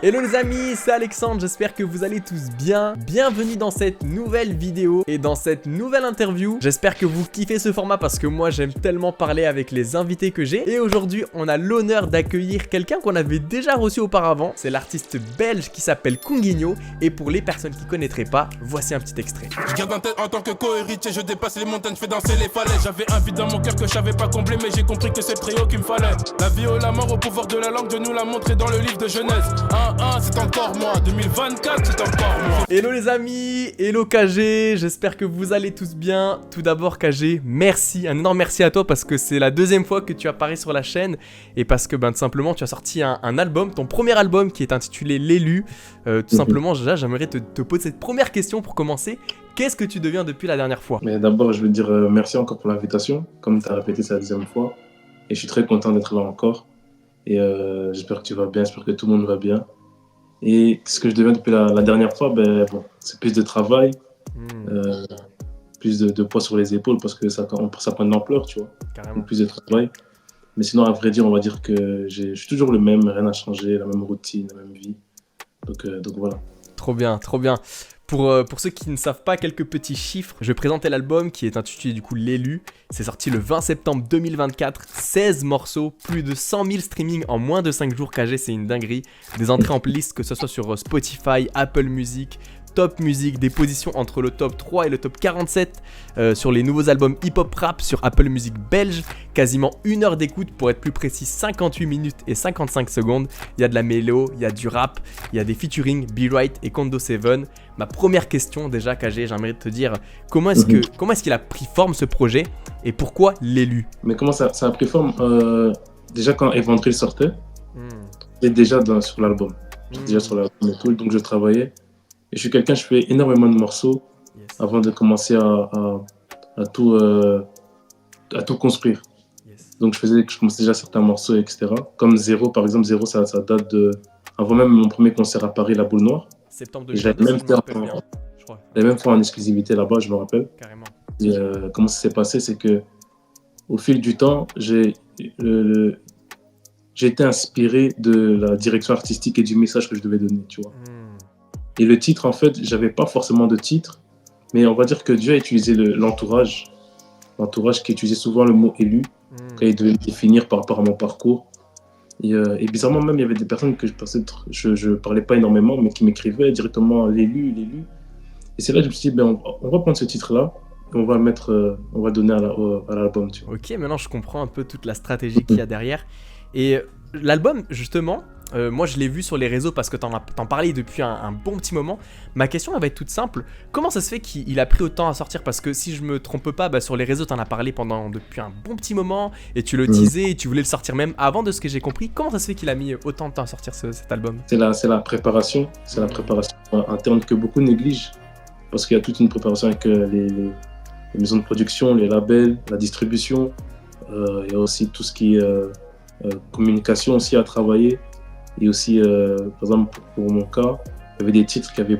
Hello les amis, c'est Alexandre, j'espère que vous allez tous bien. Bienvenue dans cette nouvelle vidéo et dans cette nouvelle interview. J'espère que vous kiffez ce format parce que moi j'aime tellement parler avec les invités que j'ai. Et aujourd'hui on a l'honneur d'accueillir quelqu'un qu'on avait déjà reçu auparavant. C'est l'artiste belge qui s'appelle Kunguinho. Et pour les personnes qui connaîtraient pas, voici un petit extrait. Je garde en tête en tant que co-héritier, je dépasse les montagnes, je fais danser les falaises. J'avais un vide dans mon cœur que je savais pas combler, mais j'ai compris que c'est le trio qu'il me fallait. La vie ou la mort au pouvoir de la langue, Dieu nous l'a montré dans le livre de Genèse. 1-1, c'est encore moi, 2024, c'est encore moi. Hello les amis, hello KG, j'espère que vous allez tous bien. Tout d'abord KG, merci, un énorme merci à toi parce que c'est la deuxième fois que tu apparais sur la chaîne et parce que tout simplement tu as sorti un album, ton premier album qui est intitulé L'élu. Tout simplement déjà j'aimerais te poser cette première question pour commencer. Qu'est-ce que tu deviens depuis la dernière fois? Mais d'abord je veux dire merci encore pour l'invitation, comme tu as répété c'est la deuxième fois et je suis très content d'être là encore et j'espère que tu vas bien, j'espère que tout le monde va bien. Et ce que je deviens depuis la dernière fois, c'est plus de travail, plus de poids sur les épaules parce que ça prend de l'ampleur, tu vois. Carrément. Plus de travail. Mais sinon, à vrai dire, on va dire que je suis toujours le même, rien n'a changé, la même routine, la même vie. Donc voilà. Trop bien, trop bien. Pour ceux qui ne savent pas, quelques petits chiffres. Je vais présenter l'album qui est intitulé du coup L'élu. C'est sorti le 20 septembre 2024. 16 morceaux, plus de 100 000 streamings en moins de 5 jours. KG, c'est une dinguerie. Des entrées en playlist, que ce soit sur Spotify, Apple Music, Top Music, des positions entre le top 3 et le top 47 sur les nouveaux albums hip-hop rap sur Apple Music belge. Quasiment 1 heure d'écoute, pour être plus précis 58 minutes et 55 secondes. Il y a de la mélo, il y a du rap, il y a des featuring, Be Right et Kondo 7. Ma première question déjà KG, j'aimerais te dire comment est-ce qu'il a pris forme ce projet et pourquoi L'élu? Mais comment ça a pris forme déjà quand Evandril sortait, et déjà sur l'album. J'étais déjà sur l'album et tout, donc je travaillais. Et je suis quelqu'un, je fais énormément de morceaux avant de commencer à tout construire. Donc je commençais déjà certains morceaux, etc. Comme Zéro, par exemple. Zéro, ça date de... Avant même mon premier concert à Paris, La Boule Noire. Septembre Et je l'avais même fait en exclusivité là-bas, je me rappelle. Carrément. Et comment ça s'est passé, c'est que au fil du temps, j'ai été inspiré de la direction artistique et du message que je devais donner, tu vois. Et le titre, en fait, j'avais pas forcément de titre, mais on va dire que Dieu a utilisé l'entourage qui utilisait souvent le mot élu, quand il devait me définir par rapport à mon parcours. Et bizarrement, même, il y avait des personnes que je parlais pas énormément, mais qui m'écrivaient directement l'élu. Et c'est là que je me suis dit, on va prendre ce titre-là, et on va le donner à l'album, tu vois. Ok, maintenant je comprends un peu toute la stratégie qu'il y a derrière. Et l'album, justement, moi je l'ai vu sur les réseaux parce que t'en parlais depuis un bon petit moment. Ma question elle va être toute simple. Comment ça se fait qu'il a pris autant à sortir? Parce que si je me trompe pas, sur les réseaux t'en as parlé depuis un bon petit moment et tu le teasais et tu voulais le sortir même avant, de ce que j'ai compris. Comment ça se fait qu'il a mis autant de temps à sortir cet album? C'est la préparation, interne que beaucoup négligent parce qu'il y a toute une préparation avec les maisons de production, les labels, la distribution. Il y a aussi tout ce qui est communication aussi à travailler. Et aussi, par exemple, pour mon cas, il y avait des titres qui avaient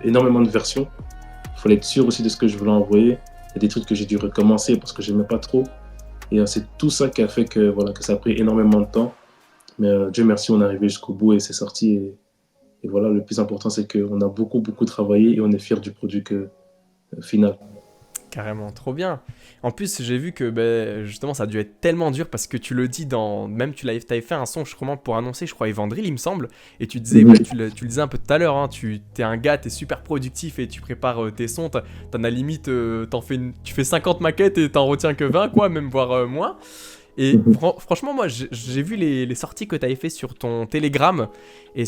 énormément de versions. Il fallait être sûr aussi de ce que je voulais envoyer. Il y a des trucs que j'ai dû recommencer parce que je n'aimais pas trop. Et c'est tout ça qui a fait que ça a pris énormément de temps. Mais Dieu merci, on est arrivé jusqu'au bout et c'est sorti. Et voilà, le plus important, c'est qu'on a beaucoup, beaucoup travaillé et on est fiers du produit final. Carrément, trop bien. En plus, j'ai vu que justement, ça a dû être tellement dur parce que tu le dis même t'avais fait un son, je crois, pour annoncer, je crois, Evandril, il me semble. Et tu disais, tu le disais un peu tout à l'heure, hein, t'es un gars, t'es super productif et tu prépares tes sons. T'en as limite, tu fais 50 maquettes et t'en retiens que 20, quoi, même voire moins. Et franchement, moi, j'ai vu les sorties que tu avais fait sur ton Telegram et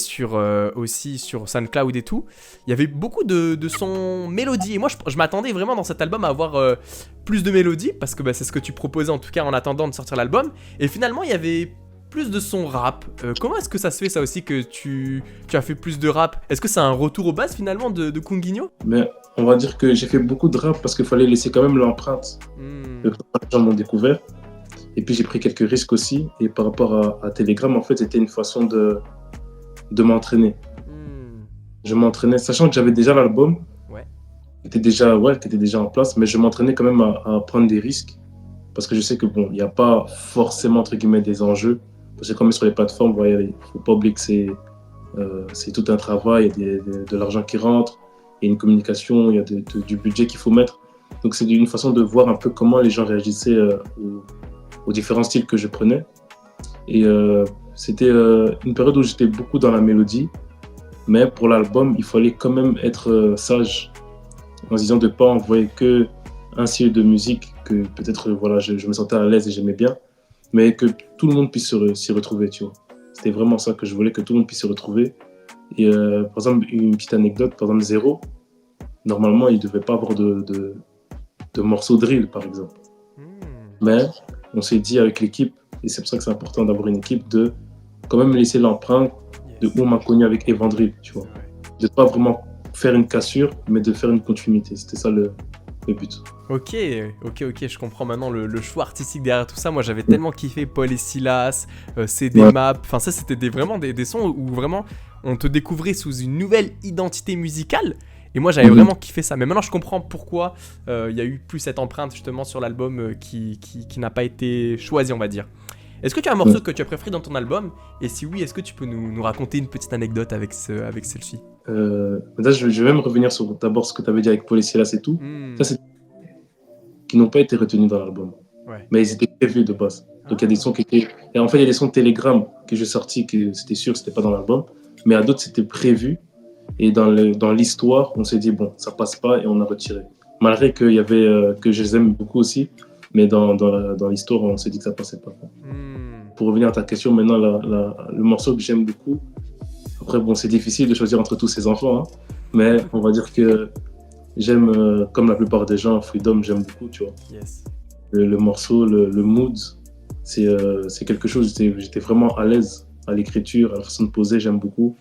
aussi sur SoundCloud et tout. Il y avait beaucoup de sons mélodies. Et moi, je m'attendais vraiment dans cet album à avoir plus de mélodies parce que c'est ce que tu proposais en tout cas en attendant de sortir l'album. Et finalement, il y avait plus de sons rap. Comment est-ce que ça se fait ça aussi que tu as fait plus de rap? Est-ce que c'est un retour aux bases finalement de Kunguinho? Mais on va dire que j'ai fait beaucoup de rap parce qu'il fallait laisser quand même l'empreinte. Les gens m'ont découvert. Et puis j'ai pris quelques risques aussi. Et par rapport à Telegram, en fait, c'était une façon de m'entraîner. Je m'entraînais, sachant que j'avais déjà l'album, qui était déjà en place, mais je m'entraînais quand même à prendre des risques. Parce que je sais que il n'y a pas forcément, entre guillemets, des enjeux. Parce que comme sur les plateformes, il ne faut pas oublier que C'est tout un travail, il y a de l'argent qui rentre, il y a une communication, il y a du budget qu'il faut mettre. Donc c'est une façon de voir un peu comment les gens réagissaient aux différents styles que je prenais. Et c'était une période où j'étais beaucoup dans la mélodie, mais pour l'album, il fallait quand même être sage en se disant de ne pas envoyer que un style de musique que peut-être voilà, je me sentais à l'aise et j'aimais bien, mais que tout le monde puisse s'y retrouver, tu vois. C'était vraiment ça que je voulais, que tout le monde puisse s'y retrouver. Et par exemple, une petite anecdote, par exemple, Zéro, normalement, il ne devait pas avoir de morceaux drill, par exemple. Mais on s'est dit avec l'équipe, et c'est pour ça que c'est important d'avoir une équipe, de quand même laisser l'empreinte de où on m'a connu avec Evandril, tu vois. De ne pas vraiment faire une cassure, mais de faire une continuité. C'était ça le but. Ok, je comprends maintenant le choix artistique derrière tout ça. Moi, j'avais tellement kiffé Paul et Silas, CD Map. Enfin, ça, c'était vraiment des sons où vraiment on te découvrait sous une nouvelle identité musicale. Et moi, j'avais vraiment kiffé ça. Mais maintenant, je comprends pourquoi il y a eu plus cette empreinte justement sur l'album qui n'a pas été choisi, on va dire. Est-ce que tu as un morceau que tu as préféré dans ton album? Et si oui, est-ce que tu peux nous raconter une petite anecdote avec celle-ci? Là, je vais même revenir sur d'abord ce que tu avais dit avec Paul et Silas et tout. Ça, c'est qui n'ont pas été retenus dans l'album. Ouais. Mais ils étaient prévus de base. Donc il y a des sons qui étaient... Et en fait, il y a des sons Telegram que j'ai sortis, que c'était sûr que c'était pas dans l'album. Mais à d'autres, c'était prévu. Et dans l'histoire, on s'est dit, bon, ça passe pas et on a retiré. Malgré qu'il y avait, que je les aime beaucoup aussi, mais dans l'histoire, on s'est dit que ça passait pas. Pour revenir à ta question, maintenant, le morceau que j'aime beaucoup, après, bon, c'est difficile de choisir entre tous ces enfants, hein, mais on va dire que j'aime, comme la plupart des gens, Freedom, j'aime beaucoup, tu vois. Yes. Le morceau, le mood, c'est quelque chose, j'étais vraiment à l'aise à l'écriture, à la façon de poser, j'aime beaucoup.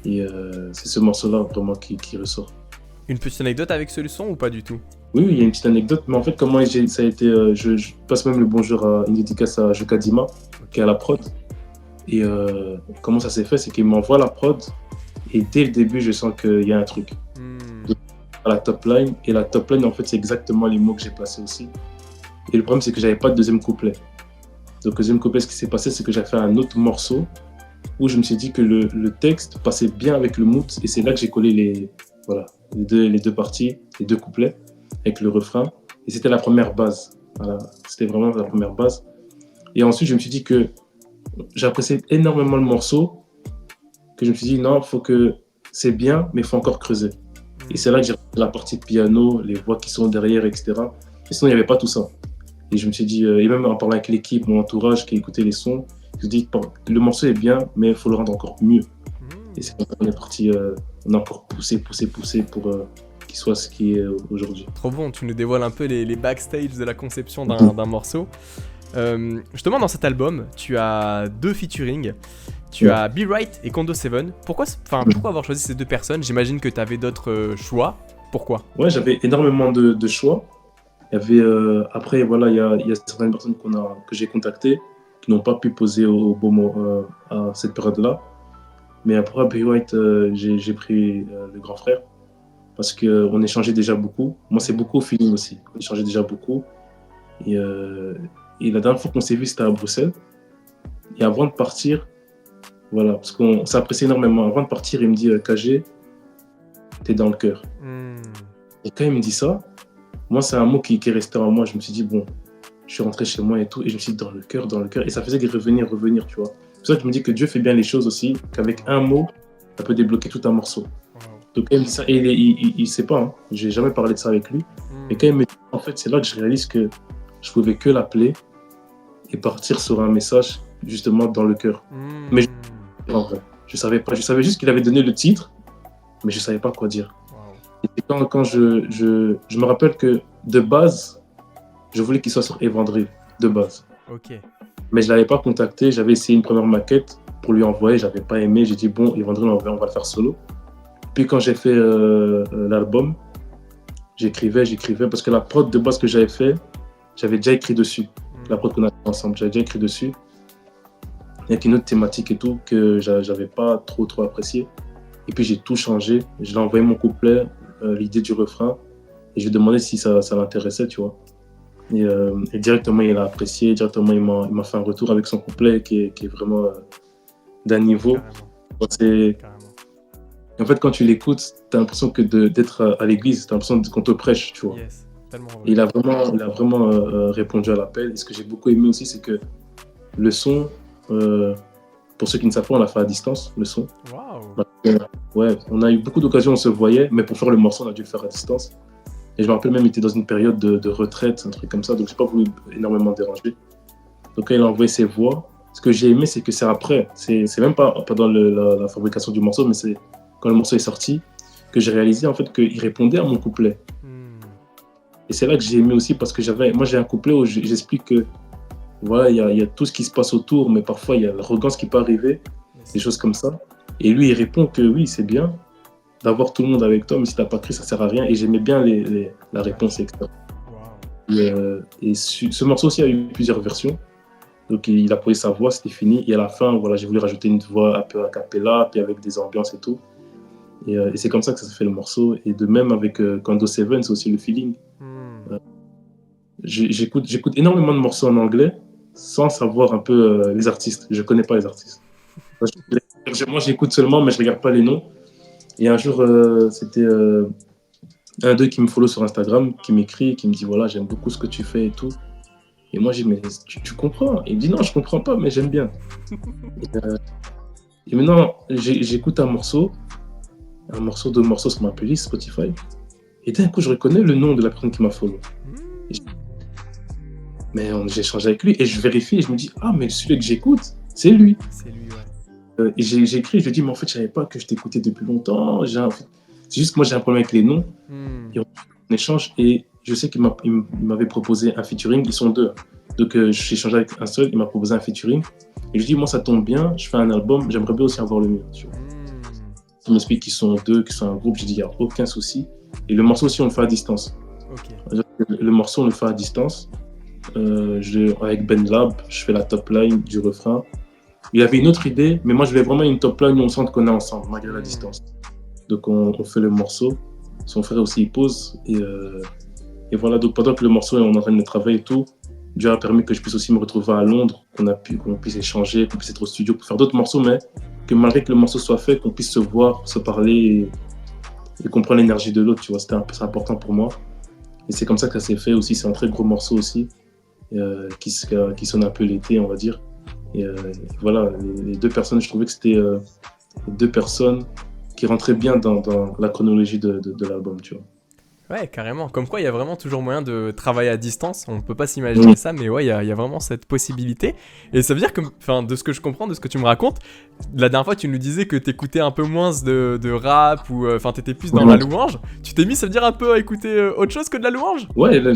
Et c'est ce morceau-là vraiment qui ressort. Une petite anecdote avec ce son ou pas du tout? Oui, il y a une petite anecdote, mais en fait, comment ça a été. Je passe même le bonjour à une dédicace à Jokadima, qui est à la prod. Et comment ça s'est fait, c'est qu'il m'envoie la prod, et dès le début, je sens qu'il y a un truc. À la top line, et la top line, en fait, c'est exactement les mots que j'ai placés aussi. Et le problème, c'est que j'avais pas de deuxième couplet. Donc, le deuxième couplet, ce qui s'est passé, c'est que j'ai fait un autre morceau où je me suis dit que le texte passait bien avec le mood, et c'est là que j'ai collé les deux parties, les deux couplets, avec le refrain. Et c'était la première base. Voilà. C'était vraiment la première base. Et ensuite, je me suis dit que j'appréciais énormément le morceau, que je me suis dit, non, faut que c'est bien, mais il faut encore creuser. Et c'est là que j'ai repris la partie de piano, les voix qui sont derrière, etc. Et sinon, il n'y avait pas tout ça. Et je me suis dit, et même en parlant avec l'équipe, mon entourage qui écoutait les sons, je me suis dit, le morceau est bien, mais il faut le rendre encore mieux. Et c'est comme ça qu'on est parti, on a encore poussé pour qu'il soit ce qui est aujourd'hui. Trop bon, tu nous dévoiles un peu les backstage de la conception d'un morceau. Justement, dans cet album, tu as 2 featuring. Tu as Be Right et Kondo 7. Pourquoi avoir choisi ces 2 personnes? J'imagine que tu avais d'autres choix. Pourquoi? Ouais, j'avais énormément de choix. Il y avait, après, voilà, il y a certaines personnes que j'ai contactées qui n'ont pas pu poser au bon moment à cette période-là. Mais après, Be Right, j'ai pris le grand frère parce qu'on échangeait déjà beaucoup. Moi, c'est beaucoup au feeling aussi. On échangeait déjà beaucoup. Et la dernière fois qu'on s'est vu, c'était à Bruxelles. Et avant de partir, voilà, parce qu'on s'appréciait énormément. Avant de partir, il me dit KG, t'es dans le cœur. Et quand il me dit ça, moi, c'est un mot qui est resté en moi. Je me suis dit, bon, je suis rentré chez moi et tout. Et je me suis dit, dans le cœur. Et ça faisait revenir, tu vois. C'est pour ça que je me dis que Dieu fait bien les choses aussi, qu'avec un mot, ça peut débloquer tout un morceau. Donc, il me dit ça, et il sait pas, hein. J'ai jamais parlé de ça avec lui. Et quand il me dit, en fait, c'est là que je réalise que je pouvais que l'appeler et partir sur un message, justement, dans le cœur. Mais je savais pas. Je savais juste qu'il avait donné le titre, mais je savais pas quoi dire. Et quand je me rappelle que, de base, je voulais qu'il soit sur Evandril, de base. Ok. Mais je ne l'avais pas contacté, j'avais essayé une première maquette pour lui envoyer, je n'avais pas aimé, j'ai dit bon, Evandril, on va le faire solo. Puis quand j'ai fait l'album, j'écrivais, parce que la prod de base que j'avais fait, j'avais déjà écrit dessus. La prod qu'on a fait ensemble, j'avais déjà écrit dessus. Avec une autre thématique et tout que j'avais pas trop apprécié. Et puis j'ai tout changé, je lui ai envoyé mon couplet, l'idée du refrain, et je lui ai demandé si ça l'intéressait, tu vois. Et directement, il a apprécié, directement, il m'a fait un retour avec son couplet qui est vraiment d'un niveau. C'est... Carrément. Et en fait, quand tu l'écoutes, t'as l'impression d'être à l'église, t'as l'impression qu'on te prêche, tu vois. Yes, tellement vrai. Et il a vraiment répondu à l'appel. Et ce que j'ai beaucoup aimé aussi, c'est que le son, pour ceux qui ne savent pas, on l'a fait à distance, le son. Waouh. Ouais, on a eu beaucoup d'occasions, on se voyait, mais pour faire le morceau, on a dû le faire à distance. Et je me rappelle même, il était dans une période de retraite, un truc comme ça, donc j'ai pas voulu énormément déranger. Donc quand il a envoyé ses voix, ce que j'ai aimé, c'est que c'est après, c'est même pas pendant la fabrication du morceau, mais c'est quand le morceau est sorti, que j'ai réalisé en fait qu'il répondait à mon couplet. Et c'est là que j'ai aimé aussi, parce que moi j'ai un couplet où j'explique que voilà, il y a tout ce qui se passe autour, mais parfois il y a l'arrogance qui peut arriver, des choses comme ça. Et lui, il répond que oui, c'est bien d'avoir tout le monde avec toi, mais si t'as pas cru, ça sert à rien. Et j'aimais bien la réponse, etc. Et ce morceau aussi a eu plusieurs versions. Donc il a posé sa voix, c'était fini. Et à la fin, voilà, j'ai voulu rajouter une voix un peu a cappella, puis avec des ambiances et tout. Et c'est comme ça que ça s'est fait le morceau. Et de même avec Kando Seven, c'est aussi le feeling. J'écoute énormément de morceaux en anglais sans savoir un peu les artistes. Je connais pas les artistes. Moi, j'écoute seulement, mais je regarde pas les noms. Et un jour, c'était un d'eux qui me follow sur Instagram, qui m'écrit, qui me dit voilà, j'aime beaucoup ce que tu fais et tout. Et moi, j'ai dit mais tu comprends? Il me dit non, je comprends pas, mais j'aime bien. Et maintenant, j'écoute un morceau, deux morceaux sur ma playlist Spotify. Et d'un coup, je reconnais le nom de la personne qui m'a follow. Mais j'ai échangé avec lui et je vérifie et je me dis ah, mais celui que j'écoute, c'est lui. C'est lui, ouais. Et j'ai écrit, je lui ai dit mais en fait, je savais pas que je t'écoutais depuis longtemps. C'est juste que moi, j'ai un problème avec les noms. Et on échange et je sais qu'il m'avait proposé un featuring. Ils sont deux. Donc, j'ai échangé avec un seul, il m'a proposé un featuring. Et je lui ai dit, moi, ça tombe bien, je fais un album, j'aimerais bien aussi avoir le mien. Il m'explique qu'ils sont deux, qu'ils sont un groupe. J'ai dit, il n'y a aucun souci. Et le morceau aussi, on le fait à distance. Le morceau, on le fait à distance. Avec Ben Lab, je fais la top line du refrain. Il y avait une autre idée, mais moi, je voulais vraiment une top line où on sente qu'on est ensemble, malgré la distance. Donc, on fait le morceau. Son frère aussi, il pose. Et voilà, donc pendant que le morceau, on est en train de travailler et tout, Dieu a permis que je puisse aussi me retrouver à Londres, qu'on puisse échanger, qu'on puisse être au studio pour faire d'autres morceaux, mais que malgré que le morceau soit fait, qu'on puisse se voir, se parler et comprendre l'énergie de l'autre, tu vois, c'est important pour moi. Et c'est comme ça que ça s'est fait aussi, c'est un très gros morceau aussi, qui sonne un peu l'été, on va dire. Et voilà, les deux personnes, je trouvais que c'était deux personnes qui rentraient bien dans la chronologie de l'album, tu vois. Ouais, carrément. Comme quoi, il y a vraiment toujours moyen de travailler à distance. On ne peut pas s'imaginer ça, mais ouais, il y a vraiment cette possibilité. Et ça veut dire que, de ce que je comprends, de ce que tu me racontes, la dernière fois, tu nous disais que t'écoutais un peu moins de rap ou, t'étais plus dans la louange. Tu t'es mis, ça veut dire un peu à écouter autre chose que de la louange? Ouais, là,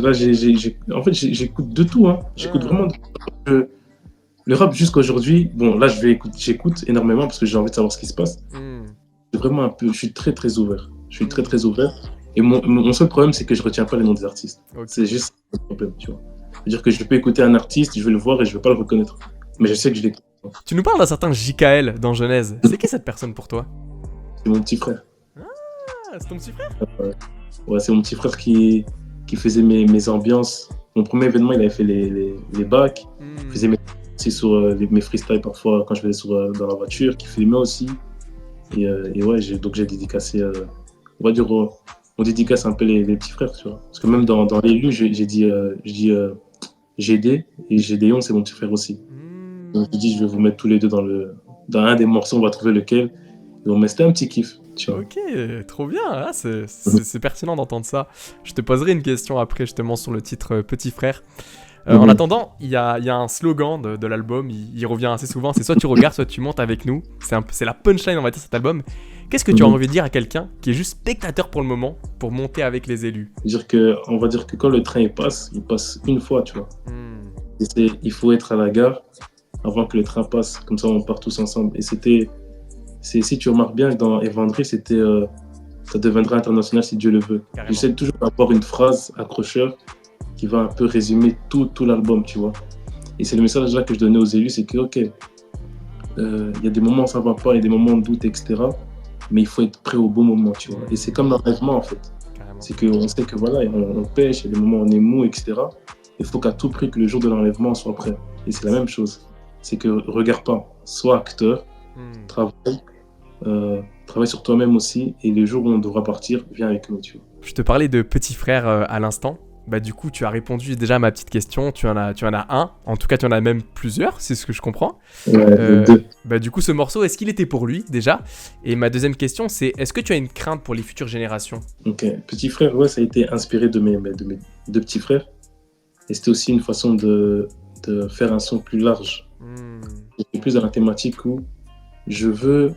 en fait, j'écoute de tout. Hein. J'écoute vraiment de tout. Le rap jusqu'à aujourd'hui, bon, là, j'écoute énormément parce que j'ai envie de savoir ce qui se passe. C'est vraiment un peu, je suis très, très ouvert. Je suis très, très ouvert. Et mon seul problème, c'est que je retiens pas les noms des artistes. C'est juste un problème, tu vois. C'est-à-dire que je peux écouter un artiste, je vais le voir et je vais pas le reconnaître. Mais je sais que je l'écoute. Tu nous parles d'un certain JKL dans Genèse. C'est qui cette personne pour toi? C'est mon petit frère. Ah, c'est ton petit frère? Ouais, c'est mon petit frère qui faisait mes ambiances. Mon premier événement, il avait fait les bacs. Il faisait mes freestyles parfois quand je faisais dans la voiture, qui filmait aussi. Et ouais, donc j'ai dédicacé, on va dire, on dédicace un peu les petits frères, tu vois. Parce que même dans l'élu, j'ai dit GD, et Gédéon, c'est mon petit frère aussi. Donc je dis, je vais vous mettre tous les deux dans un des morceaux, on va trouver lequel. Mais c'était un petit kiff, tu vois. Ok, trop bien, ah, c'est pertinent d'entendre ça. Je te poserai une question après, justement, sur le titre Petit Frère. En attendant, il y a un slogan de l'album, il revient assez souvent, c'est soit tu regardes, soit tu montes avec nous. C'est la punchline, on va dire, de cet album. Qu'est-ce que tu as envie de dire à quelqu'un qui est juste spectateur pour le moment, pour monter avec les élus? On va dire que quand le train il passe une fois, tu vois. Il faut être à la gare avant que le train passe, comme ça on part tous ensemble. Et si tu remarques bien, dans Évandré, c'était ça deviendra international si Dieu le veut. J'essaie toujours d'avoir une phrase accrocheur qui va un peu résumer tout l'album, tu vois. Et c'est le message là que je donnais aux élus, c'est que, ok, il y a des moments où ça va pas, il y a des moments de doute, etc. Mais il faut être prêt au bon moment, tu vois. Et c'est comme l'enlèvement, en fait. C'est qu'on sait que voilà, on pêche, il y a des moments où on est mou, etc. Il faut qu'à tout prix que le jour de l'enlèvement, on soit prêt. Et c'est la même chose. C'est que regarde pas, sois acteur, travaille, travaille sur toi-même aussi, et les jours où on devra partir, viens avec nous, tu vois. Je te parlais de petit frère à l'instant. Bah du coup, tu as répondu déjà à ma petite question. Tu en as un. En tout cas, tu en as même plusieurs, c'est ce que je comprends. Les deux. Bah du coup, ce morceau, est-ce qu'il était pour lui déjà? Et ma deuxième question, c'est est-ce que tu as une crainte pour les futures générations? Ok, petit frère, ouais, ça a été inspiré de mes deux petits frères, et c'était aussi une façon de faire un son plus large. Hmm, C'était plus dans la thématique où je veux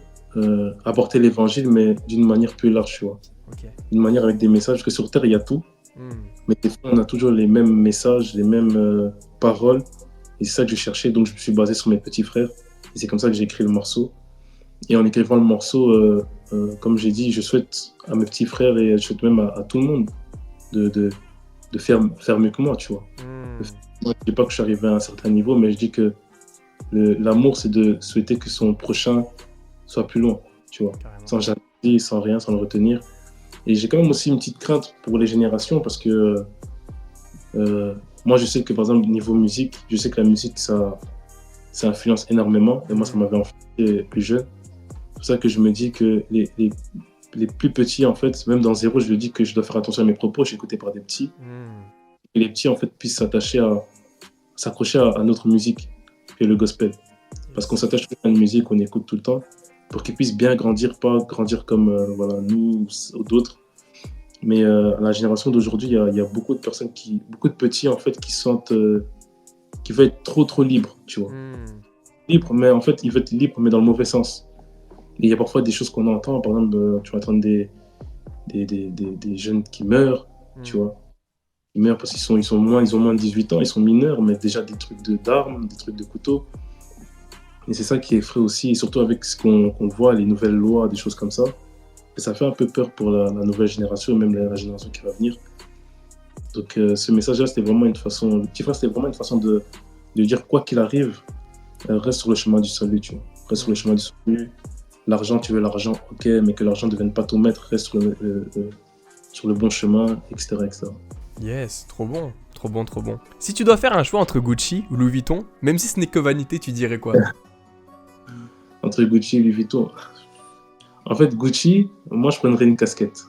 apporter l'évangile, mais d'une manière plus large, tu vois. ok. Une manière avec des messages, parce que sur Terre, il y a tout, Hmm, mais des fois, on a toujours les mêmes messages, les mêmes paroles, et c'est ça que je cherchais, donc je me suis basé sur mes petits frères, et c'est comme ça que j'ai écrit le morceau. Et en écrivant le morceau, comme j'ai dit, je souhaite à mes petits frères, et je souhaite même à tout le monde de faire mieux que moi, tu vois. hmm, Moi, je dis pas que je suis arrivé à un certain niveau, mais je dis que l'amour, c'est de souhaiter que son prochain soit plus loin, tu vois, carrément. sans jalousie, sans rien, sans le retenir. Et j'ai quand même aussi une petite crainte pour les générations parce que moi, je sais que par exemple, niveau musique, je sais que la musique, ça influence énormément. Et moi, ça m'avait influencé plus jeune. C'est pour ça que je me dis que les plus petits, en fait, même dans zéro, je le dis que je dois faire attention à mes propos. Je suis écouté par des petits. Hmm, Et les petits, en fait, puissent s'accrocher à notre musique, qui est le gospel. Parce qu'on s'attache à une musique qu'on écoute tout le temps, pour qu'ils puissent bien grandir, pas grandir comme voilà, nous ou d'autres. Mais à la génération d'aujourd'hui, il y a beaucoup de personnes, beaucoup de petits en fait, qui veulent être trop libres, tu vois. hmm, Libres, mais en fait, ils veulent être libres, mais dans le mauvais sens. Et il y a parfois des choses qu'on entend, par exemple, tu vas entendre des jeunes qui meurent, tu hmm. vois. Ils meurent parce ils ont moins de 18 ans, ils sont mineurs, mais déjà des trucs d'armes, des trucs de couteaux. Et c'est ça qui effraie aussi, et surtout avec ce qu'on voit, les nouvelles lois, des choses comme ça. Et ça fait un peu peur pour la nouvelle génération, et même la génération qui va venir. Donc ce message-là, c'était vraiment une façon, le petit frère, c'était vraiment une façon de dire quoi qu'il arrive, reste sur le chemin du salut, tu vois. Reste sur le chemin du salut. L'argent, tu veux l'argent, ok, mais que l'argent ne devienne pas ton maître, reste sur le bon chemin, etc., etc. Yes, trop bon, trop bon, trop bon. Si tu dois faire un choix entre Gucci ou Louis Vuitton, même si ce n'est que vanité, tu dirais quoi? Entre Gucci et Louis Vuitton. En fait, Gucci, moi, je prendrais une casquette.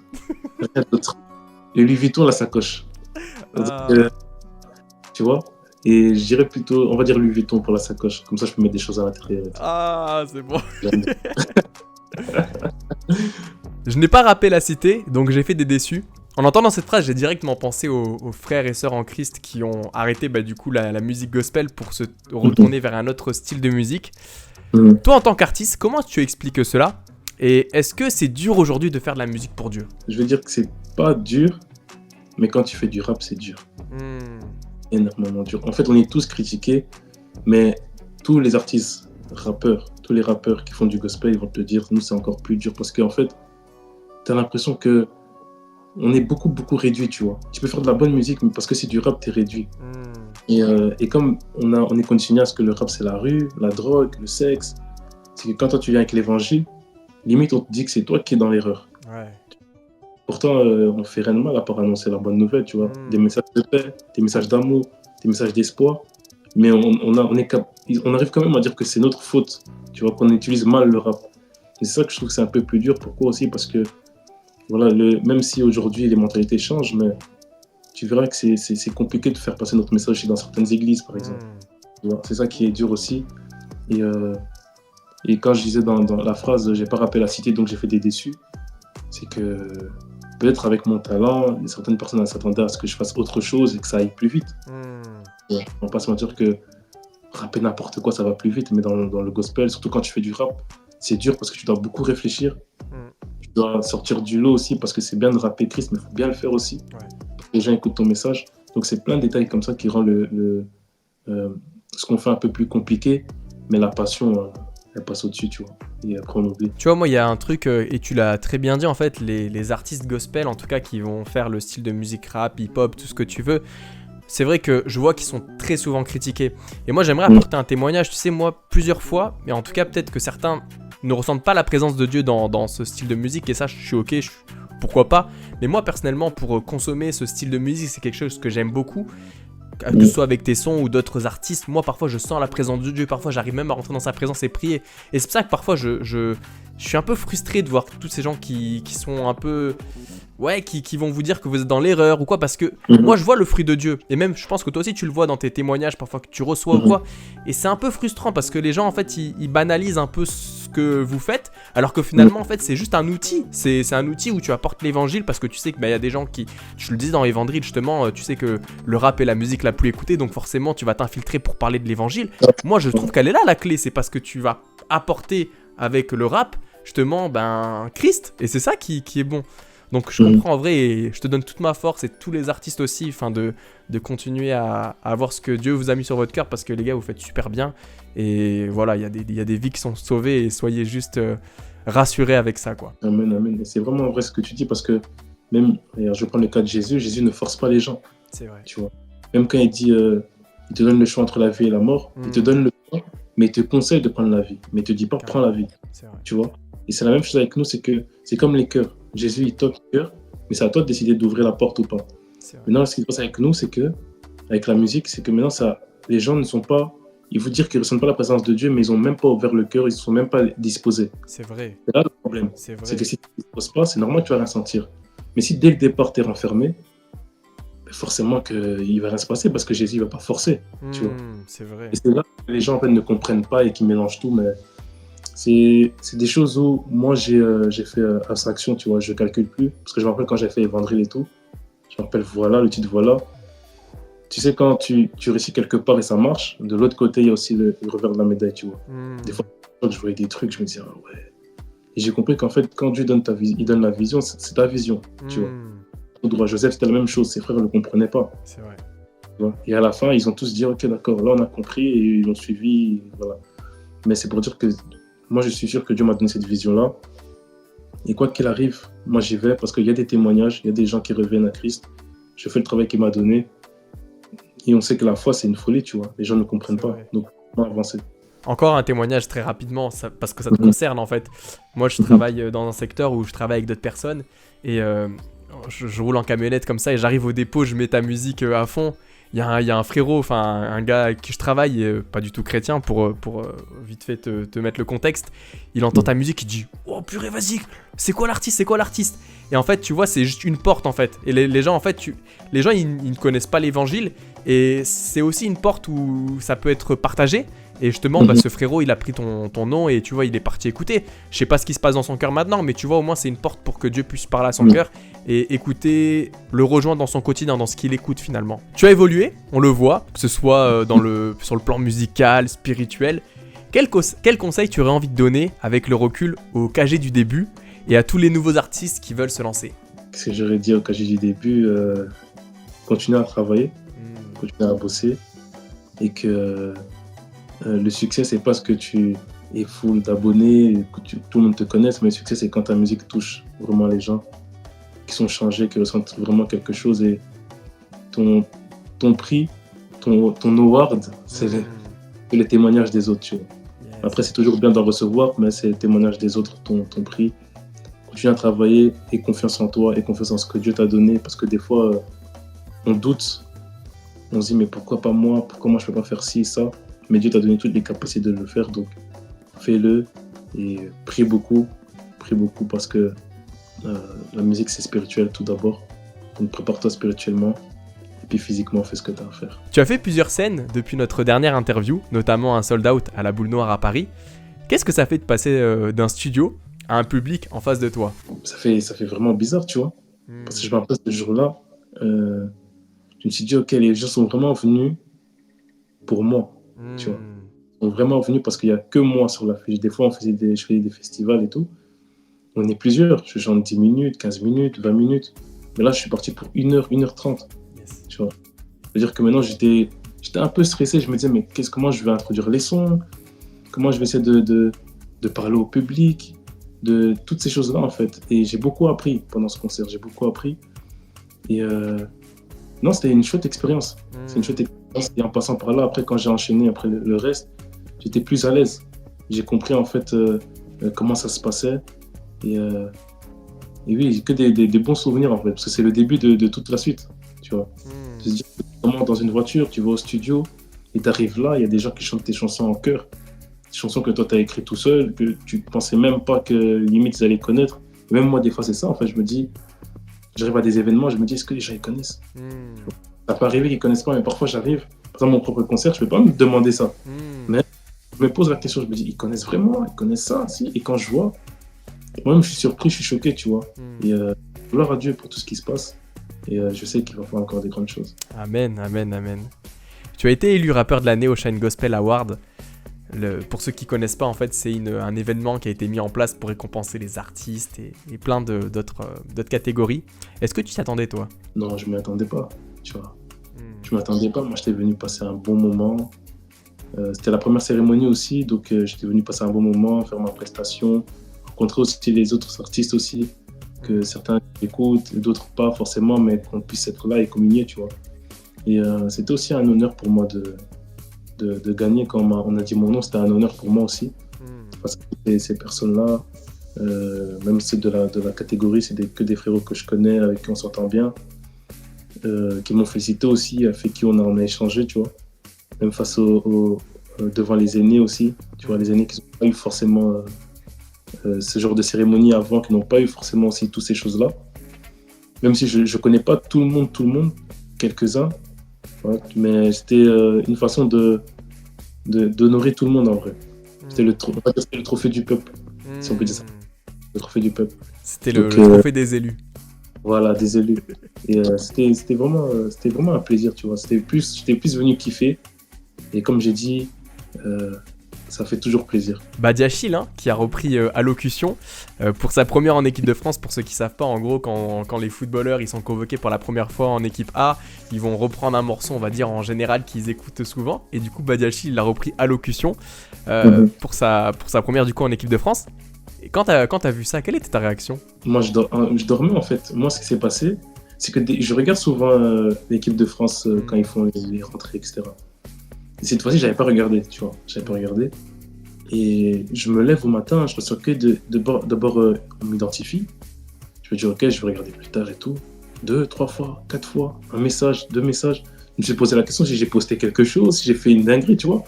Rien d'autre. Et Louis Vuitton, la sacoche. Donc, tu vois? Et je dirais plutôt, on va dire Louis Vuitton pour la sacoche. Comme ça, je peux mettre des choses à l'intérieur. Ah, c'est bon. Je n'ai pas rappé la cité, donc j'ai fait des déçus. En entendant cette phrase, j'ai directement pensé aux frères et sœurs en Christ qui ont arrêté du coup la musique gospel pour se retourner vers un autre style de musique. Toi, en tant qu'artiste, comment tu expliques cela? Et est-ce que c'est dur aujourd'hui de faire de la musique pour Dieu? Je veux dire que c'est pas dur, mais quand tu fais du rap, c'est dur. Énormément dur. En fait, on est tous critiqués, mais tous les artistes rappeurs, tous les rappeurs qui font du gospel, ils vont te dire, nous, c'est encore plus dur parce qu'en fait, t'as l'impression que on est beaucoup réduit, tu vois. Tu peux faire de la bonne musique, mais parce que c'est du rap, t'es réduit. Et comme on est conditionné à ce que le rap, c'est la rue, la drogue, le sexe, c'est que quand toi, tu viens avec l'évangile, limite, on te dit que c'est toi qui es dans l'erreur. Ouais. Pourtant, on fait rien de mal à part annoncer la bonne nouvelle, tu vois. Des messages de paix, des messages d'amour, des messages d'espoir. Mais on arrive quand même à dire que c'est notre faute, tu vois, qu'on utilise mal le rap. Et c'est ça que je trouve que c'est un peu plus dur. Pourquoi aussi? Parce que, voilà, même si aujourd'hui les mentalités changent, mais tu verras que c'est compliqué de faire passer notre message dans certaines églises, par exemple. Tu vois, c'est ça qui est dur aussi. Et quand je disais dans la phrase, j'ai pas rappelé la cité, donc j'ai fait des déçus, c'est que peut-être avec mon talent, certaines personnes s'attendaient à ce que je fasse autre chose et que ça aille plus vite. Ouais. On va pas se mentir que rapper n'importe quoi, ça va plus vite, mais dans le gospel, surtout quand tu fais du rap, c'est dur parce que tu dois beaucoup réfléchir. Tu dois sortir du lot aussi parce que c'est bien de rapper Christ, mais il faut bien le faire aussi. Ouais. Pour que les gens écoutent ton message. Donc c'est plein de détails comme ça qui rend ce qu'on fait un peu plus compliqué, mais la passion, elle passe au-dessus, tu vois. Et après on oublie. Tu vois, moi, il y a un truc, et tu l'as très bien dit, en fait, les artistes gospel, en tout cas, qui vont faire le style de musique rap, hip-hop, tout ce que tu veux, c'est vrai que je vois qu'ils sont très souvent critiqués. Et moi, j'aimerais apporter un témoignage, tu sais, moi, plusieurs fois, mais en tout cas, peut-être que certains ne ressentent pas la présence de Dieu dans ce style de musique, et ça, je suis ok, pourquoi pas. Mais moi, personnellement, pour consommer ce style de musique, c'est quelque chose que j'aime beaucoup. que ce soit avec tes sons ou d'autres artistes, moi parfois je sens la présence de Dieu, parfois j'arrive même à rentrer dans sa présence et prier. Et c'est pour ça que parfois je suis un peu frustré de voir tous ces gens qui sont un peu... Ouais, qui vont vous dire que vous êtes dans l'erreur ou quoi, parce que moi je vois le fruit de Dieu, et même je pense que toi aussi tu le vois dans tes témoignages parfois que tu reçois ou quoi, et c'est un peu frustrant parce que les gens en fait ils banalisent un peu ce que vous faites, alors que finalement en fait c'est juste un outil, c'est un outil où tu apportes l'évangile, parce que tu sais qu'il y a des gens qui, je le disais dans Évangile justement, tu sais que le rap est la musique la plus écoutée, donc forcément tu vas t'infiltrer pour parler de l'évangile. Moi je trouve qu'elle est là la clé, c'est parce que tu vas apporter avec le rap justement Christ, et c'est ça qui est bon. Donc je comprends en vrai, et je te donne toute ma force et tous les artistes aussi, de continuer à voir ce que Dieu vous a mis sur votre cœur, parce que les gars vous faites super bien, et voilà, il y a des vies qui sont sauvées, et soyez juste rassurés avec ça quoi. Amen, amen. Et c'est vraiment vrai ce que tu dis, parce que même, je prends le cas de Jésus ne force pas les gens. C'est vrai. Tu vois. Même quand il dit, il te donne le choix entre la vie et la mort, il te donne le choix, mais il te conseille de prendre la vie, mais il te dit pas prends la vie. C'est vrai. Tu vois. Et c'est la même chose avec nous, c'est que c'est comme les cœurs. Jésus, il toque le cœur, mais c'est à toi de décider d'ouvrir la porte ou pas. Maintenant, ce qui se passe avec nous, c'est que, avec la musique, c'est que maintenant, les gens ne sont pas, ils vous dire qu'ils ne ressentent pas la présence de Dieu, mais ils n'ont même pas ouvert le cœur, ils ne sont même pas disposés. C'est vrai. C'est là le problème. C'est que si tu ne te disposes pas, c'est normal que tu vas rien sentir. Mais si dès le départ, tu es renfermé, forcément qu'il ne va rien se passer, parce que Jésus ne va pas forcer. Tu vois. C'est vrai. Et c'est là que les gens en fait, ne comprennent pas et qui mélangent tout, mais c'est des choses où moi j'ai fait abstraction, tu vois, je calcule plus, parce que je me rappelle quand j'ai fait Évangile et tout, je me rappelle voilà, le titre voilà. Tu sais, quand tu réussis quelque part et ça marche, de l'autre côté il y a aussi le revers de la médaille, tu vois. Des fois je voyais des trucs, je me disais ah ouais. Et j'ai compris qu'en fait quand Dieu donne il donne la vision, c'est ta vision, tu vois. Au droit Joseph c'était la même chose, ses frères ne le comprenaient pas. C'est vrai. Tu vois. Et à la fin ils ont tous dit ok d'accord, là on a compris, et ils l'ont suivi, voilà. Mais c'est pour dire que moi, je suis sûr que Dieu m'a donné cette vision-là. Et quoi qu'il arrive, moi, j'y vais parce qu'il y a des témoignages, il y a des gens qui reviennent à Christ. Je fais le travail qu'il m'a donné. Et on sait que la foi, c'est une folie, tu vois. Les gens ne comprennent pas. Donc, on va avancer. Encore un témoignage très rapidement, parce que ça te concerne en fait. Moi, je travaille dans un secteur où je travaille avec d'autres personnes. Et je roule en camionnette comme ça et j'arrive au dépôt, je mets ta musique à fond. Il y a un frérot, enfin un gars avec qui je travaille, pas du tout chrétien, pour vite fait te mettre le contexte. Il entend ta musique, il dit « Oh purée, vas-y, c'est quoi l'artiste ? Et en fait, tu vois, c'est juste une porte en fait. Et les gens, en fait, les gens, ils ne connaissent pas l'évangile. Et c'est aussi une porte où ça peut être partagé. Et justement, ce frérot, il a pris ton nom et tu vois, il est parti écouter. Je sais pas ce qui se passe dans son cœur maintenant, mais tu vois, au moins, c'est une porte pour que Dieu puisse parler à son cœur et écouter, le rejoindre dans son quotidien, dans ce qu'il écoute finalement. Tu as évolué, on le voit, que ce soit sur le plan musical, spirituel. Quel conseil tu aurais envie de donner avec le recul au KG du début et à tous les nouveaux artistes qui veulent se lancer ? Ce que j'aurais dit au KG du début, continuer à travailler, continuer à bosser, et que le succès, c'est pas ce que tu es full d'abonnés, que tout le monde te connaisse, mais le succès, c'est quand ta musique touche vraiment les gens, qui sont changés, qui ressentent vraiment quelque chose, et ton prix, ton award, c'est les témoignages des autres, tu vois. Yes. Après, c'est toujours bien d'en recevoir, mais c'est les témoignages des autres, ton prix. Continue à travailler, et confiance en toi, et confiance en ce que Dieu t'a donné, parce que des fois, on doute, on se dit, mais pourquoi pas moi, pourquoi moi je peux pas faire ci, ça. Mais Dieu t'a donné toutes les capacités de le faire, donc fais-le et prie beaucoup parce que la musique c'est spirituel tout d'abord. Donc prépare-toi spirituellement et puis physiquement fais ce que tu as à faire. Tu as fait plusieurs scènes depuis notre dernière interview, notamment un sold out à la Boule Noire à Paris. Qu'est-ce que ça fait de passer d'un studio à un public en face de toi ? Ça fait vraiment bizarre, tu vois. Parce que je me rappelle ce jour-là, je me suis dit ok, les gens sont vraiment venus pour moi. Tu vois, ils sont vraiment venus parce qu'il n'y a que moi sur l'affiche. Des fois, je faisais des festivals et tout. On est plusieurs. Je chante 10 minutes, 15 minutes, 20 minutes. Mais là, je suis parti pour 1h, 1h30. Yes. Tu vois. C'est-à-dire que maintenant, j'étais un peu stressé. Je me disais, mais comment je vais introduire les sons ? Comment je vais essayer de parler au public ? De toutes ces choses-là, en fait. Et j'ai beaucoup appris pendant ce concert. Et non, c'était une chouette expérience. C'est une chouette expérience. Et en passant par là, après, quand j'ai enchaîné après le reste, j'étais plus à l'aise. J'ai compris en fait comment ça se passait. Et oui, j'ai que des bons souvenirs en fait, parce que c'est le début de toute la suite. Tu tu vois. Hmm. De se dire, comment dans une voiture, tu vas au studio, et t'arrives là, il y a des gens qui chantent tes chansons en chœur. Des chansons que toi, t'as écrites tout seul, que tu pensais même pas que limite ils allaient connaître. Et même moi, des fois, c'est ça, en fait, je me dis, j'arrive à des événements, je me dis, est-ce que les gens ils connaissent? Hmm. Ça peut arriver qu'ils connaissent pas, mais parfois j'arrive, par exemple, mon propre concert, je peux pas me demander ça. Hmm. Mais je me pose la question, je me dis, ils connaissent vraiment, ils connaissent ça, si. Et quand je vois, moi-même, je suis surpris, je suis choqué, tu vois. Hmm. Et gloire à Dieu pour tout ce qui se passe. Et je sais qu'il va faire encore des grandes choses. Amen, amen, amen. Tu as été élu rappeur de l'année au Shine Gospel Award. Pour ceux qui connaissent pas, en fait, c'est un événement qui a été mis en place pour récompenser les artistes et plein d'autres catégories. Est-ce que tu t'y attendais, toi? Non, je ne m'y attendais pas, tu vois. Hmm. Je ne m'attendais pas. Moi, j'étais venu passer un bon moment. C'était la première cérémonie aussi, donc j'étais venu passer un bon moment, faire ma prestation, rencontrer aussi les autres artistes aussi, que certains écoutent, d'autres pas forcément, mais qu'on puisse être là et communier, tu vois. Et c'était aussi un honneur pour moi de gagner. Quand on a dit mon nom, c'était un honneur pour moi aussi. Parce que ces personnes-là, même ceux de la catégorie, c'est que des frérots que je connais, avec qui on s'entend bien, qui m'ont félicité aussi, avec qui on a échangé, tu vois. Même face devant les aînés aussi, tu vois, les aînés qui n'ont pas eu forcément ce genre de cérémonie avant, qui n'ont pas eu forcément aussi toutes ces choses-là. Même si je ne connais pas tout le monde, quelques-uns, ouais, mais c'était une façon d'honorer tout le monde en vrai. C'était le trophée du peuple, si on peut dire ça. Le trophée du peuple. C'était le trophée des élus. Voilà, des élus. Et c'était vraiment un plaisir, tu vois. J'étais plus venu kiffer. Et comme j'ai dit, ça fait toujours plaisir. Badiachil, hein, qui a repris Allocution pour sa première en équipe de France. Pour ceux qui savent pas, en gros, quand les footballeurs ils sont convoqués pour la première fois en équipe A, ils vont reprendre un morceau, on va dire en général, qu'ils écoutent souvent. Et du coup, Badiachil, il a repris Allocution pour sa première du coup en équipe de France. Et quand t'as vu ça, quelle était ta réaction? Moi, je dormais en fait. Moi, ce qui s'est passé, c'est que je regarde souvent l'équipe de France quand ils font les rentrées, etc. Et cette fois-ci, j'avais pas regardé, tu vois. J'avais pas regardé. Et je me lève au matin, je reçois que d'abord, on m'identifie. Je me dis, ok, je vais regarder plus tard et tout. 2, 3 fois, 4 fois, un message, 2 messages. Je me suis posé la question si j'ai posté quelque chose, si j'ai fait une dinguerie, tu vois.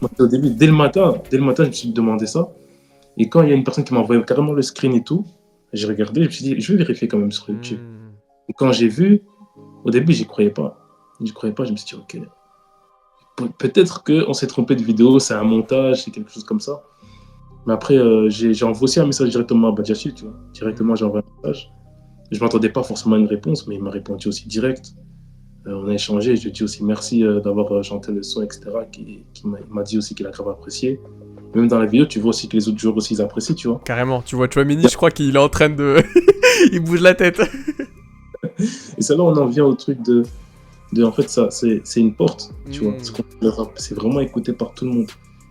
Moi, au début, dès le matin, je me suis demandé ça. Et quand il y a une personne qui m'a envoyé carrément le screen et tout, j'ai regardé, je me suis dit, je vais vérifier quand même sur YouTube. Et quand j'ai vu, au début, j'y croyais pas. Je me suis dit, ok. Peut-être qu'on s'est trompé de vidéo, c'est un montage, c'est quelque chose comme ça. Mais après, j'ai envoyé aussi un message directement à Badiachil, tu vois. Directement, j'ai envoyé un message. Je ne m'attendais pas forcément à une réponse, mais il m'a répondu aussi direct. On a échangé, je lui ai dit aussi merci d'avoir chanté le son, etc. Il m'a dit aussi qu'il a grave apprécié. Même dans la vidéo, tu vois aussi que les autres joueurs aussi ils apprécient, tu vois. Carrément, tu vois Chouamini, je crois qu'il est en train de... il bouge la tête. Et ça là, on en vient au truc de en fait, ça, c'est une porte, tu vois. Le rap, c'est vraiment écouté par tout le monde.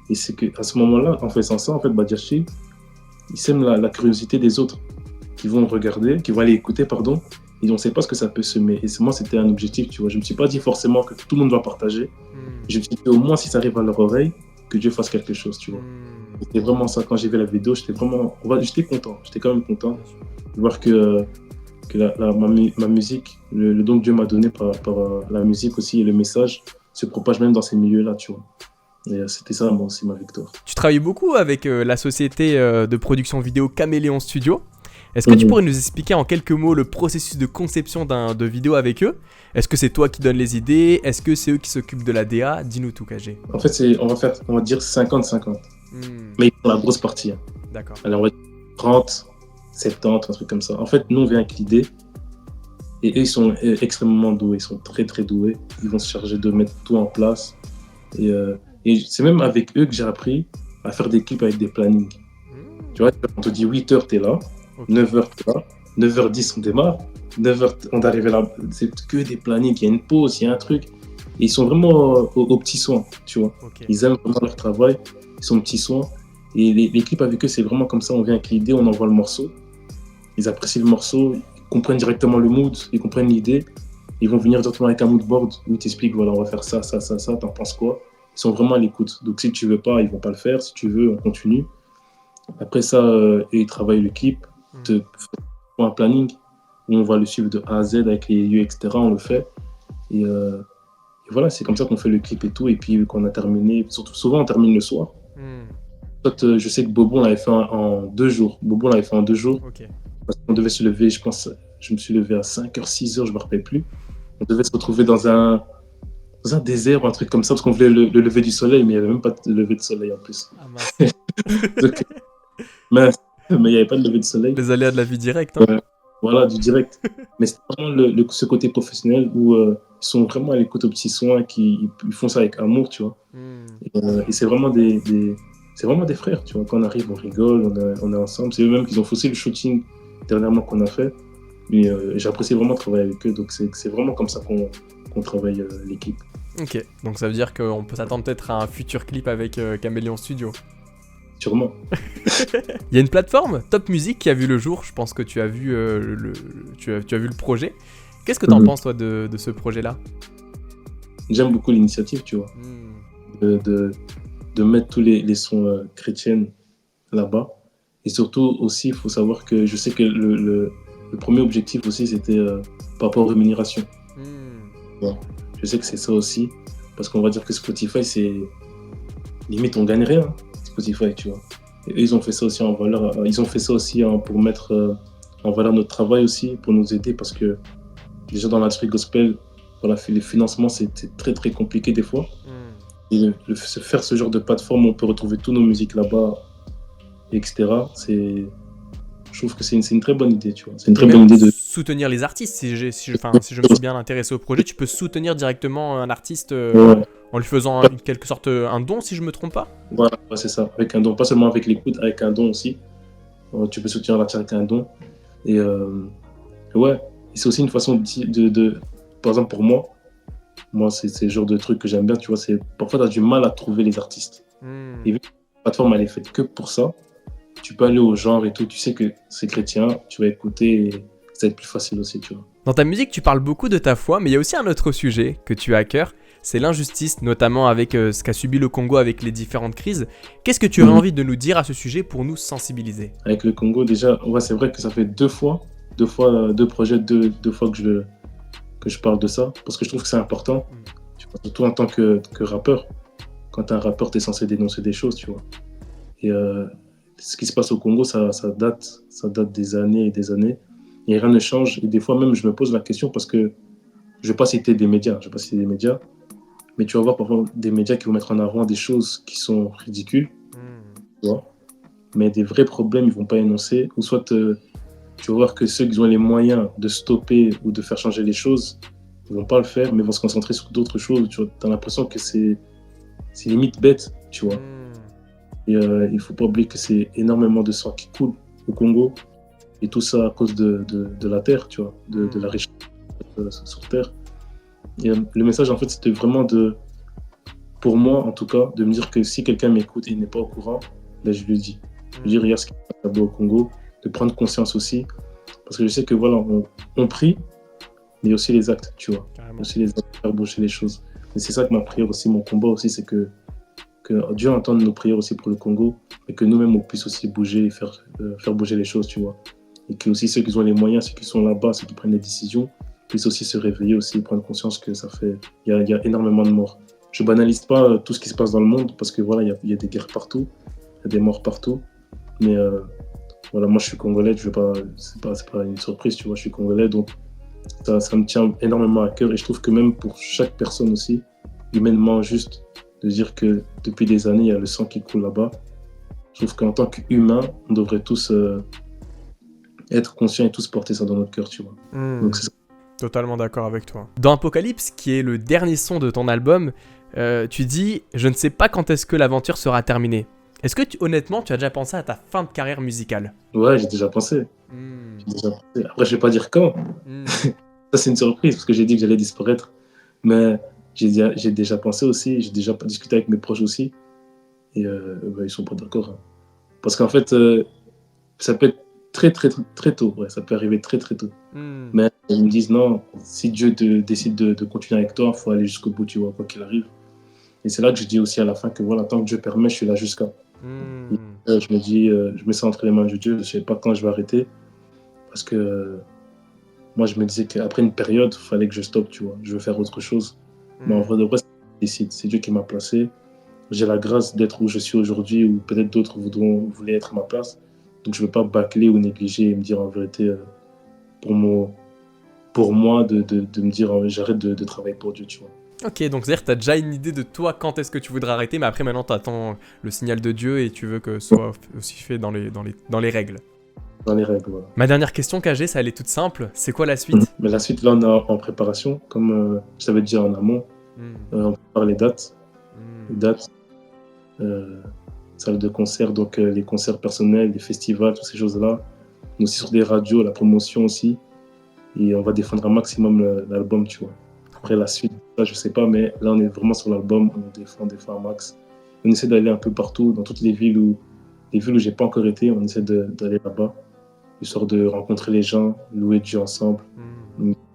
Et c'est qu'à ce moment-là, en faisant ça, en fait, Badiachil, il sème la curiosité des autres qui vont regarder, qui vont aller écouter, pardon, et on ne sait pas ce que ça peut semer. Et moi, c'était un objectif, tu vois. Je ne me suis pas dit forcément que tout le monde va partager. Je me suis dit au moins, si ça arrive à leur oreille, que Dieu fasse quelque chose, tu vois. C'était vraiment ça. Quand j'ai vu la vidéo, j'étais content. J'étais quand même content de voir que ma musique, le don que Dieu m'a donné par la musique aussi et le message se propage même dans ces milieux-là, tu vois. Et c'était ça, moi aussi, ma victoire. Tu travailles beaucoup avec la société de production vidéo Caméléon Studio. Est-ce que tu pourrais nous expliquer en quelques mots le processus de conception de vidéo avec eux? Est-ce que c'est toi qui donnes les idées? Est-ce que c'est eux qui s'occupent de la DA? Dis-nous tout, KG. En fait, on va dire 50-50. Mais ils font la grosse partie. Hein. D'accord. Alors, on va dire 30, 70, un truc comme ça. En fait, nous, on vient avec l'idée. Et eux, ils sont extrêmement doués. Ils sont très, très doués. Ils vont se charger de mettre tout en place. Et c'est même avec eux que j'ai appris à faire des clips avec des plannings. Tu vois, on te dit 8h, t'es là. Okay. 9h, t'es là. 9h10, on démarre. 9h, on arrive là. C'est que des plannings. Il y a une pause, il y a un truc. Et ils sont vraiment aux petits soins, tu vois. Okay. Ils aiment vraiment leur travail. Ils sont aux petits soins. Et les clips avec eux, c'est vraiment comme ça. On vient avec l'idée, on envoie le morceau. Ils apprécient le morceau. Ils comprennent directement le mood. Ils comprennent l'idée. Ils vont venir directement avec un mood board où ils t'expliquent, voilà, on va faire ça, ça, ça, ça. T'en penses quoi? Ils sont vraiment à l'écoute. Donc, si tu veux pas, ils vont pas le faire. Si tu veux, on continue. Après ça, ils travaillent le clip. Font un planning où on va le suivre de A à Z avec les lieux, etc. On le fait. Et voilà, c'est comme ça qu'on fait le clip et tout. Et puis qu'on a terminé, surtout souvent on termine le soir. Hmm, Soit, je sais que Bobo on l'avait fait en 2 jours. Bobo on l'avait fait en 2 jours. ok. Parce qu'on devait se lever, je pense, je me suis levé à 5h, 6h, je me rappelle plus. On devait se retrouver dans un désert ou un truc comme ça, parce qu'on voulait le lever du soleil, mais il n'y avait même pas de lever de soleil en plus. Ah mince. Donc, mais il n'y avait pas de lever de soleil. Les aléas de la vie directe, hein. Voilà, du direct. Mais c'est vraiment ce côté professionnel où ils sont vraiment à l'écoute aux petits soins, ils font ça avec amour, tu vois. Hmm. Et c'est vraiment c'est vraiment des frères, tu vois. Quand on arrive, on rigole, on est ensemble. C'est eux-mêmes qui ont faussé le shooting dernièrement qu'on a fait. Mais j'apprécie vraiment travailler avec eux. Donc c'est vraiment comme ça qu'on travaille l'équipe. Ok, donc ça veut dire qu'on peut s'attendre peut-être à un futur clip avec Caméléon Studio. Sûrement. Il y a une plateforme, Top Music, qui a vu le jour. Je pense que tu as vu, tu as vu le projet. Qu'est-ce que t'en penses, toi, de ce projet-là? J'aime beaucoup l'initiative, tu vois. De mettre tous les sons chrétiennes là-bas. Et surtout aussi, il faut savoir que je sais que le premier objectif aussi, c'était par rapport aux rémunérations. Bon, je sais que c'est ça aussi. Parce qu'on va dire que Spotify, c'est... Limite, on gagne rien, Spotify, tu vois. Et eux, ils ont fait ça aussi en valeur. Ils ont fait ça aussi pour mettre en valeur notre travail aussi, pour nous aider. Parce que déjà dans l'industrie gospel, voilà, les financements, c'était très, très compliqué des fois. Et faire ce genre de plateforme où on peut retrouver toutes nos musiques là-bas, etc. Je trouve que c'est une très bonne idée, tu vois. C'est une très bonne idée de soutenir les artistes. Si je me suis bien intéressé au projet, tu peux soutenir directement un artiste ouais. en lui faisant en quelque sorte un don, si je me trompe pas. Voilà, ouais, c'est ça. Avec un don, pas seulement avec l'écoute, avec un don aussi. Tu peux soutenir l'artiste avec un don. Et ouais, et c'est aussi une façon par exemple pour moi c'est le genre de truc que j'aime bien, tu vois. C'est parfois tu as du mal à trouver les artistes. Et vu que la plateforme elle est faite que pour ça, tu peux aller au genre et tout, tu sais que c'est chrétien, tu vas écouter et ça va être plus facile aussi, tu vois. Dans ta musique, tu parles beaucoup de ta foi, mais il y a aussi un autre sujet que tu as à cœur, c'est l'injustice, notamment avec ce qu'a subi le Congo avec les différentes crises. Qu'est-ce que tu aurais envie de nous dire à ce sujet pour nous sensibiliser? Avec le Congo, déjà, ouais, c'est vrai que ça fait deux projets, deux fois que je parle de ça, parce que je trouve que c'est important, tu vois, surtout en tant que rappeur. Quand t'es un rappeur, t'es censé dénoncer des choses, tu vois. Et ce qui se passe au Congo, ça date des années et des années, et rien ne change. Et des fois même, je me pose la question parce que je vais pas citer des médias, mais tu vas voir parfois des médias qui vont mettre en avant des choses qui sont ridicules, tu vois. Mais des vrais problèmes, ils vont pas énoncer, ou soit tu vas voir que ceux qui ont les moyens de stopper ou de faire changer les choses, ils vont pas le faire, mais vont se concentrer sur d'autres choses. Tu as l'impression que c'est limite bête, tu vois. Et il faut pas oublier que c'est énormément de sang qui coule au Congo, et tout ça à cause de la terre, tu vois, de la richesse sur terre. Et le message, en fait, c'était vraiment pour moi, en tout cas, de me dire que si quelqu'un m'écoute et il n'est pas au courant, ben, je lui dis. Je lui dis, regarde ce qui se passe au Congo, de prendre conscience aussi. Parce que je sais que, voilà, on prie, mais il y a aussi les actes, tu vois. Carrément. Aussi les actes, faire bouger les choses. Et c'est ça que ma prière aussi, mon combat aussi, c'est que Dieu entende nos prières aussi pour le Congo, et que nous-mêmes, on puisse aussi bouger et faire bouger les choses, tu vois. Et que aussi ceux qui ont les moyens, ceux qui sont là-bas, ceux qui prennent les décisions, puissent aussi se réveiller aussi, prendre conscience que il y a énormément de morts. Je banalise pas tout ce qui se passe dans le monde, parce que voilà, il y a des guerres partout, il y a des morts partout, mais voilà, moi je suis congolais, c'est pas une surprise, tu vois, je suis congolais, donc ça me tient énormément à cœur, et je trouve que même pour chaque personne aussi, humainement juste, de dire que depuis des années, il y a le sang qui coule là-bas. Je trouve qu'en tant qu'humains, on devrait tous être conscients et tous porter ça dans notre cœur, tu vois. Donc c'est ça. Totalement d'accord avec toi. Dans Apocalypse, qui est le dernier son de ton album, tu dis « Je ne sais pas quand est-ce que l'aventure sera terminée ». Est-ce que honnêtement, tu as déjà pensé à ta fin de carrière musicale? Ouais, j'ai déjà pensé. Après, je vais pas dire quand. Ça, c'est une surprise, parce que j'ai dit que j'allais disparaître. Mais j'ai déjà pensé aussi, j'ai déjà discuté avec mes proches aussi. Et ils sont pas d'accord. Hein. Parce qu'en fait, ça peut être très, très, très tôt. Ouais, ça peut arriver très, très tôt. Mais ils me disent non, si Dieu décide de continuer avec toi, il faut aller jusqu'au bout, tu vois, quoi qu'il arrive. Et c'est là que je dis aussi à la fin que voilà, tant que Dieu permet, je suis là jusqu'à. Je me dis, je me sens entre les mains de Dieu, je ne sais pas quand je vais arrêter. Parce que moi, je me disais qu'après une période, il fallait que je stoppe, tu vois. Je veux faire autre chose. Mais en vrai de vrai, c'est Dieu qui m'a placé. J'ai la grâce d'être où je suis aujourd'hui, ou peut-être d'autres voulaient être à ma place. Donc, je ne veux pas bâcler ou négliger et me dire en vérité, pour moi, de me dire j'arrête de travailler pour Dieu, tu vois. Ok, donc c'est-à-dire que t'as déjà une idée de toi quand est-ce que tu voudrais arrêter, mais après maintenant t'attends le signal de Dieu et tu veux que ce soit aussi fait dans les règles. Dans les règles, voilà. Ma dernière question, KG, ça elle est toute simple. C'est quoi la suite? Mais la suite, là, on est en préparation. Comme je t'avais dit en amont, on prépare les dates. Salle de concert, donc les concerts personnels, les festivals, toutes ces choses-là. Mais aussi sur des radios, la promotion aussi. Et on va défendre un maximum l'album, tu vois. Après la suite, ça, je sais pas, mais là, on est vraiment sur l'album, on défend un max. On essaie d'aller un peu partout, dans toutes les villes où j'ai pas encore été, on essaie d'aller là-bas, histoire de rencontrer les gens, louer Dieu ensemble,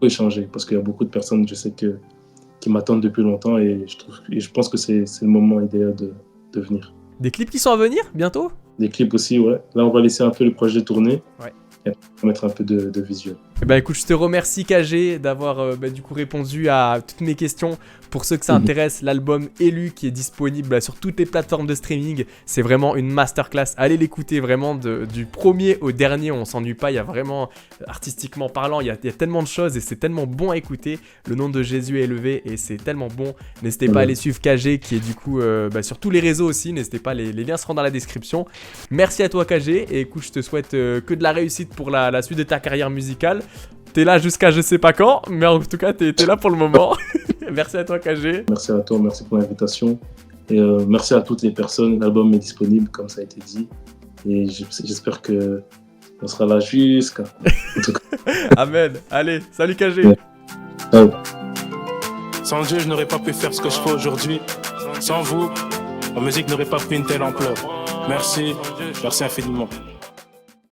échanger, parce qu'il y a beaucoup de personnes, je sais qui m'attendent depuis longtemps et je pense que c'est le moment idéal de venir. Des clips qui sont à venir bientôt? Des clips aussi, ouais. Là, on va laisser un peu le projet tourner. Ouais. Et on va mettre un peu de visuel. Eh ben écoute, je te remercie KG d'avoir du coup répondu à toutes mes questions. Pour ceux que ça intéresse, l'album Élu qui est disponible sur toutes les plateformes de streaming, c'est vraiment une masterclass. Allez l'écouter vraiment du premier au dernier, on s'ennuie pas. Il y a vraiment, artistiquement parlant, il y a tellement de choses et c'est tellement bon à écouter. Le nom de Jésus est élevé et c'est tellement bon. N'hésitez pas à aller suivre KG qui est du coup sur tous les réseaux aussi. N'hésitez pas, les liens seront dans la description. Merci à toi KG et écoute, je te souhaite que de la réussite pour la suite de ta carrière musicale. T'es là jusqu'à je sais pas quand, mais en tout cas t'es là pour le moment. Merci à toi KG. Merci à toi, merci pour l'invitation. Et merci à toutes les personnes. L'album est disponible, comme ça a été dit. Et j'espère qu'on sera là jusqu'à... Amen. Allez, salut KG. Ouais. Ciao. Sans Dieu, je n'aurais pas pu faire ce que je fais aujourd'hui. Sans vous, la musique n'aurait pas pris une telle ampleur. Merci infiniment.